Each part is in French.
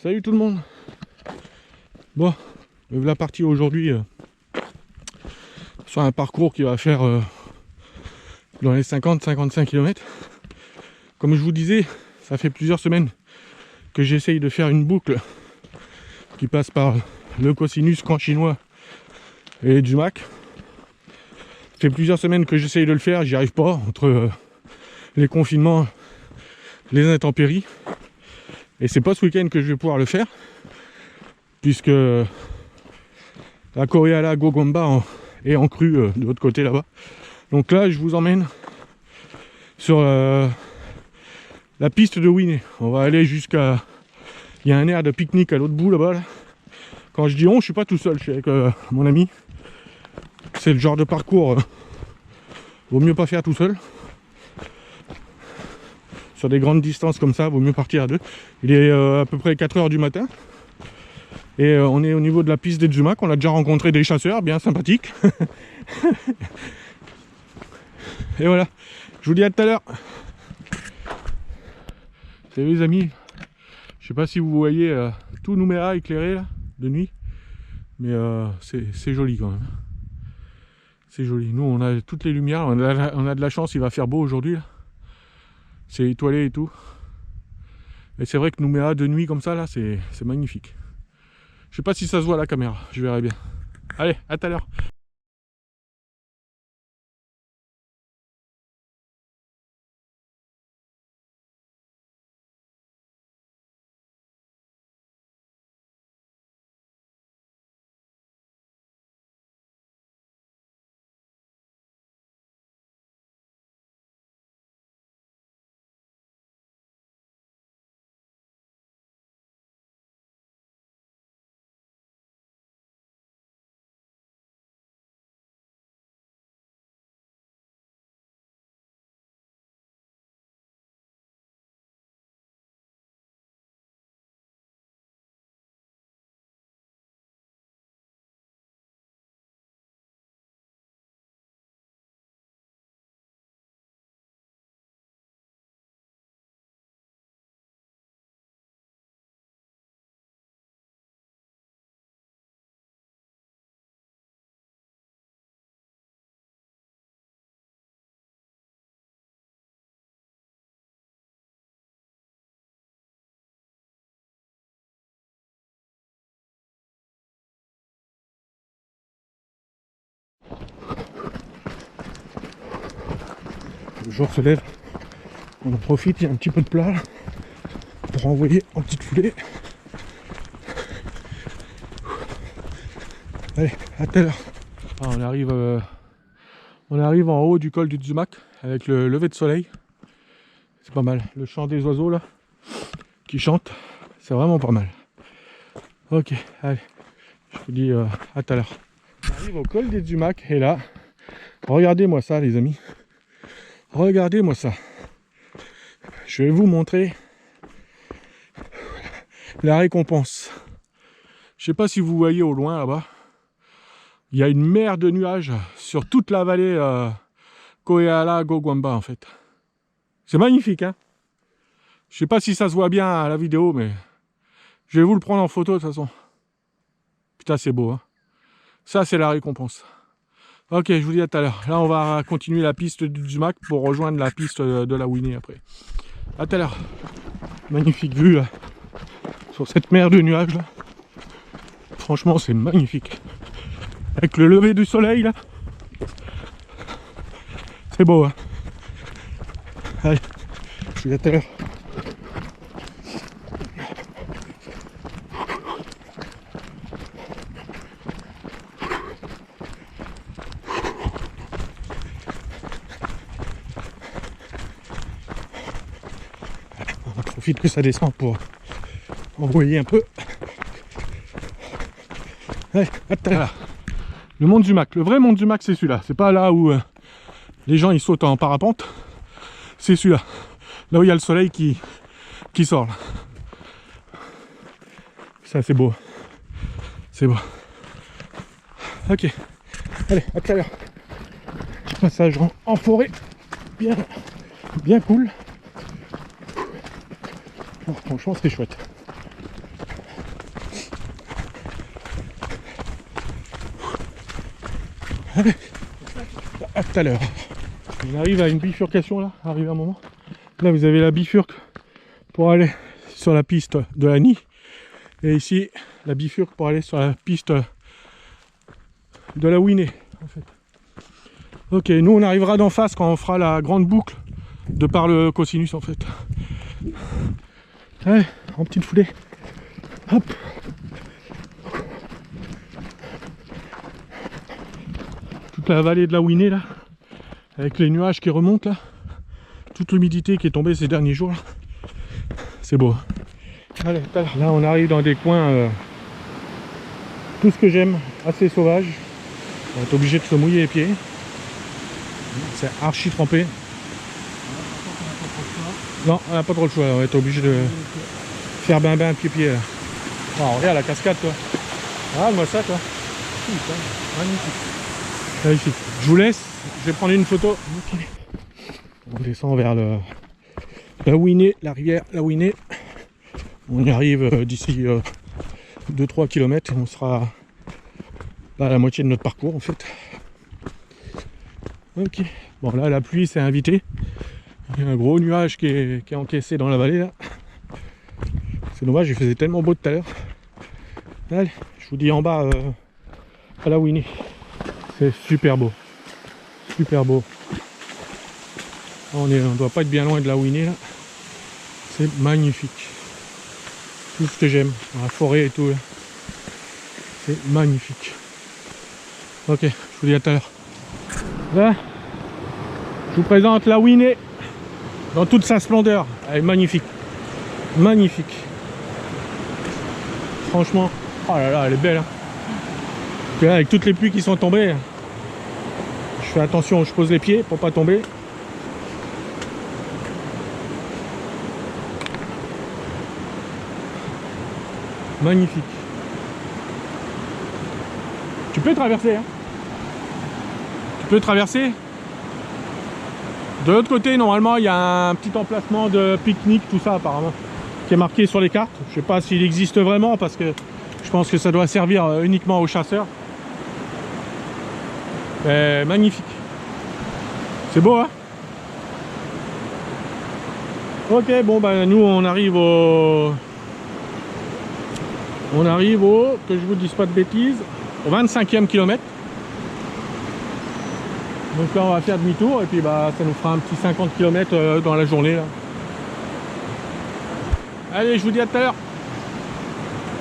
Salut tout le monde. Bon, me voilà parti aujourd'hui sur un parcours qui va faire dans les 50-55 km. Comme je vous disais, ça fait plusieurs semaines que j'essaye de faire une boucle qui passe par le cosinus camp chinois et Jumac. Ça fait plusieurs semaines que j'essaye de le faire, j'y arrive pas, entre les confinements, les intempéries. Et c'est pas ce week-end que je vais pouvoir le faire, puisque la Koreala Gogomba est en crue de l'autre côté là-bas. Donc là, je vous emmène sur la piste de Winné. On va aller jusqu'à... Il y a un aire de pique-nique à l'autre bout là-bas. Là. Quand je dis on, je suis pas tout seul, je suis avec mon ami. C'est le genre de parcours, vaut mieux pas faire tout seul. Sur des grandes distances comme ça, vaut mieux partir à deux. Il est à peu près 4 h du matin. Et on est au niveau de la piste des Jumac. On a déjà rencontré des chasseurs bien sympathiques. Et voilà, je vous dis à tout à l'heure. Salut les amis. Je sais pas si vous voyez tout Nouméa éclairé là, de nuit. Mais c'est joli quand même. C'est joli. Nous on a toutes les lumières. On a de la chance, il va faire beau aujourd'hui. C'est étoilé et tout. Et c'est vrai que Nouméa de nuit comme ça là, c'est magnifique. Je sais pas si ça se voit à la caméra, je verrai bien. Allez, à tout à l'heure. Le jour se lève, on en profite, il y a un petit peu de plat là, pour envoyer en petite foulée. Allez, à tout à l'heure. On arrive en haut du col du Jumac avec le lever de soleil. C'est pas mal. Le chant des oiseaux là qui chantent, c'est vraiment pas mal. Ok, allez, je vous dis à tout à l'heure. On arrive au col des Jumac et là, regardez-moi ça les amis. Regardez-moi ça. Je vais vous montrer la récompense. Je sais pas si vous voyez au loin là-bas. Il y a une mer de nuages sur toute la vallée Koreala Gogomba en fait. C'est magnifique hein. Je sais pas si ça se voit bien à la vidéo mais je vais vous le prendre en photo de toute façon. Putain c'est beau hein. Ça c'est la récompense. Ok, je vous dis à tout à l'heure. Là, on va continuer la piste du Jumac pour rejoindre la piste de la Winné après. À tout à l'heure. Magnifique vue là, sur cette mer de nuages là. Franchement, c'est magnifique. Avec le lever du soleil là. C'est beau hein. Allez, je vous dis à tout à l'heure. On profite que ça descend pour envoyer un peu. Allez, à tout à l'heure. Le mont Jumac, le vrai mont Jumac c'est celui-là. C'est pas là où les gens ils sautent en parapente. C'est celui-là. Là où il y a le soleil qui sort là. Ça c'est beau. C'est beau. Ok. Allez, à tout à l'heure. Passage en forêt. Bien cool. Oh, franchement c'est chouette. Allez, à tout à l'heure. On arrive à une bifurcation là, arrive à un moment. Là vous avez la bifurque pour aller sur la piste de la Nîmes. Et ici, la bifurque pour aller sur la piste de la Winée, en fait. Ok, nous on arrivera d'en face quand on fera la grande boucle de par le cosinus, en fait. Allez, en petite foulée. Hop. Toute la vallée de la Winée, là, avec les nuages qui remontent, là. Toute l'humidité qui est tombée ces derniers jours, là. C'est beau. Allez, là on arrive dans des coins, tout ce que j'aime, assez sauvage. On est obligé de se mouiller les pieds. C'est archi trempé. Non, on n'a pas trop le choix, on va être obligé de faire bain pied-pied là. Oh, regarde la cascade toi. Ah, moi ça toi. Putain, magnifique. Magnifique. Je vous laisse, je vais prendre une photo. Okay. On descend vers la Winée, la rivière, la Winée. On y arrive d'ici 2-3 km et on sera à la moitié de notre parcours en fait. Ok. Bon là la pluie s'est invitée. Il y a un gros nuage qui est encaissé dans la vallée là. C'est dommage, il faisait tellement beau tout à l'heure. Allez, je vous dis en bas à la Winée. C'est super beau. Super beau. On ne doit pas être bien loin de la Winée là. C'est magnifique. Tout ce que j'aime, dans la forêt et tout là. C'est magnifique. Ok, je vous dis à tout à l'heure. Là, je vous présente la Winée dans toute sa splendeur. Elle est magnifique. Magnifique. Franchement, oh là là, elle est belle. Hein. Là, avec toutes les pluies qui sont tombées, je fais attention, je pose les pieds pour pas tomber. Magnifique. Tu peux traverser. Hein. Tu peux traverser. De l'autre côté, normalement, il y a un petit emplacement de pique-nique, tout ça apparemment, qui est marqué sur les cartes. Je sais pas s'il existe vraiment parce que je pense que ça doit servir uniquement aux chasseurs. Mais magnifique. C'est beau, hein? Ok, bon, bah nous on arrive au... que je vous dise pas de bêtises, au 25e kilomètre. Donc là on va faire demi-tour et puis bah ça nous fera un petit 50 km dans la journée là. Allez, je vous dis à tout à l'heure.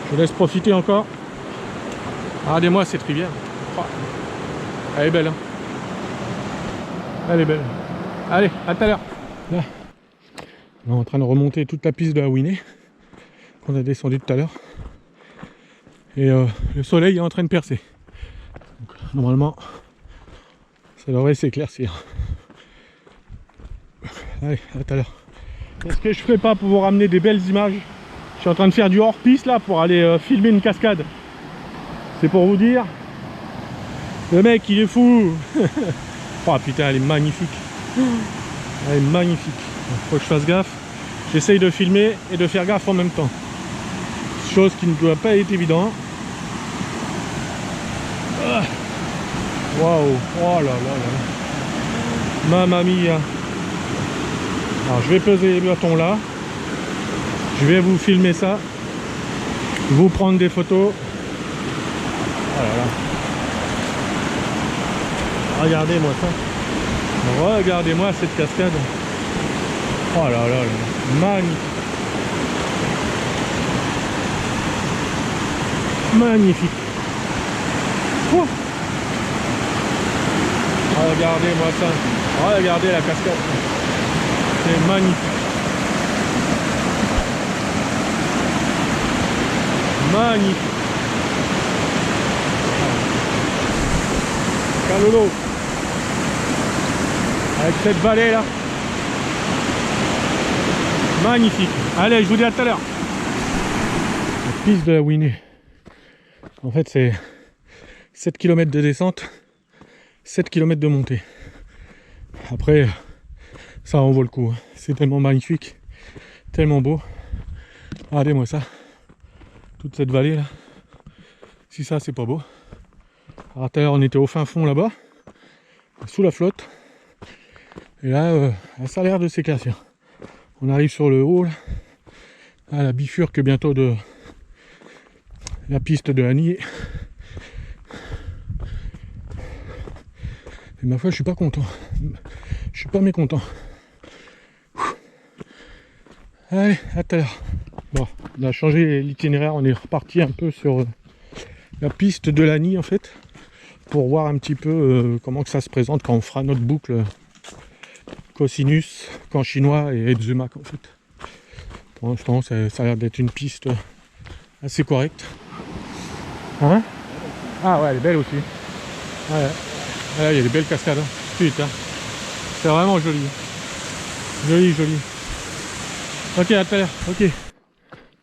Je vous laisse profiter encore. Regardez-moi cette rivière. Oh. Elle est belle. Hein. Elle est belle. Allez, à tout à l'heure. Là, on est en train de remonter toute la piste de la Winée qu'on a descendu tout à l'heure. Et le soleil est en train de percer. Donc, normalement, ça devrait s'éclaircir. Allez, à tout à l'heure. Est-ce que je ferai pas pour vous ramener des belles images? Je suis en train de faire du hors-piste là pour aller filmer une cascade. C'est pour vous dire. Le mec il est fou. Oh putain, elle est magnifique. Elle est magnifique. Faut que je fasse gaffe. J'essaye de filmer et de faire gaffe en même temps. Chose qui ne doit pas être évident. Waouh. Oh là là là. Mamma mia. Alors je vais peser les bâtons là. Je vais vous filmer ça. Vous prendre des photos. Oh là là. Regardez-moi ça. Regardez-moi cette cascade. Oh là là là. Magnifique. Magnifique. Oh. Regardez-moi ça. Regardez la cascade. C'est magnifique. Magnifique. Calolo. Avec cette vallée là. Magnifique. Allez, je vous dis à tout à l'heure. La piste de la Winée. En fait, c'est 7 km de descente, 7 km de montée. Après, ça en vaut le coup. C'est tellement magnifique, tellement beau. Regardez-moi ça. Toute cette vallée là. Si ça, c'est pas beau. Alors tout à l'heure, on était au fin fond là-bas. sous la flotte. Et là, ça a l'air de s'éclaircir. On arrive sur le haut, là, à la bifurque bientôt de la piste de Lagny. Et ma foi, je suis pas content. Je suis pas mécontent. Allez, à tout à l'heure. Bon, on a changé l'itinéraire, on est reparti un peu sur la piste de Lagny en fait, pour voir un petit peu comment que ça se présente quand on fera notre boucle cosinus, camp chinois et Zumak en fait. Pour l'instant, ça a l'air d'être une piste assez correcte. Hein? Ah ouais, elle est belle aussi. Ouais. Là, il y a des belles cascades. Hein. Putain. C'est vraiment joli. Joli, joli. Ok, à tout à l'heure. Ok.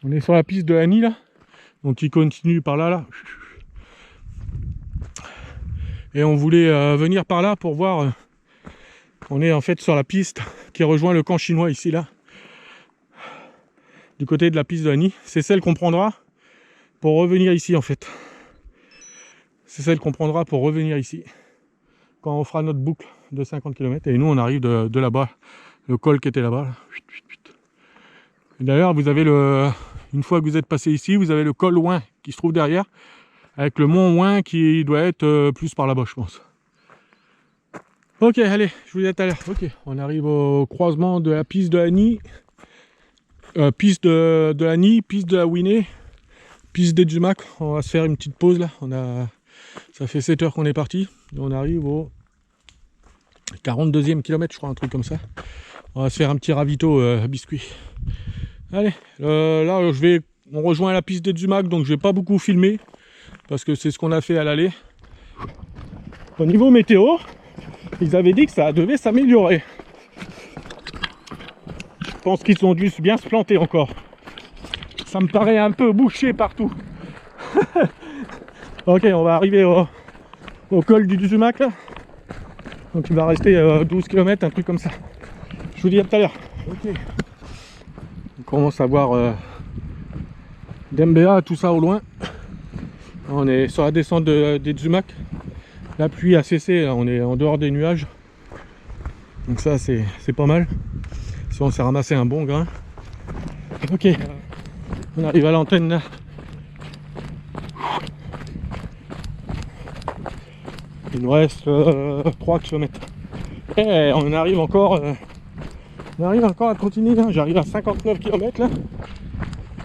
On est sur la piste de Lagny là. Donc il continue par là, là. Et on voulait venir par là pour voir. On est en fait sur la piste qui rejoint le camp chinois ici là. Du côté de la piste de Lagny. C'est celle qu'on prendra pour revenir ici en fait. C'est celle qu'on prendra pour revenir ici. Quand on fera notre boucle de 50 km. Et nous on arrive de là-bas. Le col qui était là-bas. Là. D'ailleurs vous avez le... Une fois que vous êtes passé ici, vous avez le col Ouin qui se trouve derrière. Avec le mont Ouin qui doit être plus par là-bas je pense. Ok, allez, je vous dis à tout à l'heure. Ok, on arrive au croisement de la piste de Lagny. Piste de Lagny, piste de la Winée, piste des Zumak. On va se faire une petite pause là. Ça fait 7 heures qu'on est parti. On arrive au 42e kilomètre, je crois, un truc comme ça. On va se faire un petit ravito biscuit. Allez, là on rejoint la piste des Zumak, donc je vais pas beaucoup filmer parce que c'est ce qu'on a fait à l'aller. Au niveau météo, ils avaient dit que ça devait s'améliorer. Je pense qu'ils ont dû bien se planter encore. Ça me paraît un peu bouché partout. Ok, on va arriver au col du Zumak. Donc il va rester 12 km, un truc comme ça. Je vous dis à tout à l'heure. Ok. On commence à voir Dembéa, tout ça au loin. On est sur la descente des Zumak. La pluie a cessé, là, on est en dehors des nuages. Donc ça c'est pas mal. Si on s'est ramassé un bon grain. Ok, on arrive à l'antenne là. Il nous reste 3 km. Et on arrive encore à trottiner. Hein. J'arrive à 59 km là.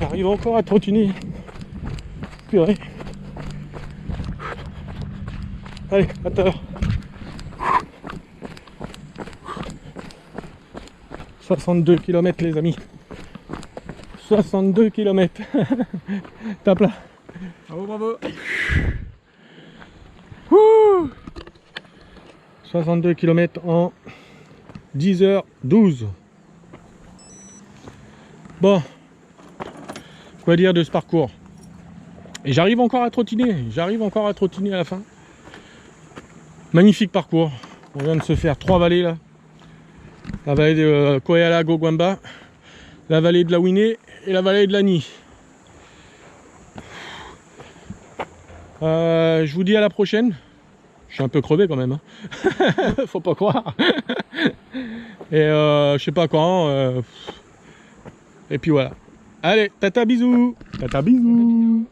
J'arrive encore à trottiner. Purée. Allez, à tout à l'heure. 62 km les amis. 62 km. Tape là. Bravo, bravo. 62 km en 10h12. Bon. Quoi dire de ce parcours? Et j'arrive encore à trottiner. À la fin. Magnifique parcours. On vient de se faire 3 vallées là. La vallée de Koyala Gogwamba, la vallée de la Winée et la vallée de Lagny. Je vous dis à la prochaine. Je suis un peu crevé quand même. Hein. Faut pas croire. Et je sais pas quand. Et puis voilà. Allez, tata bisous. Tata bisous.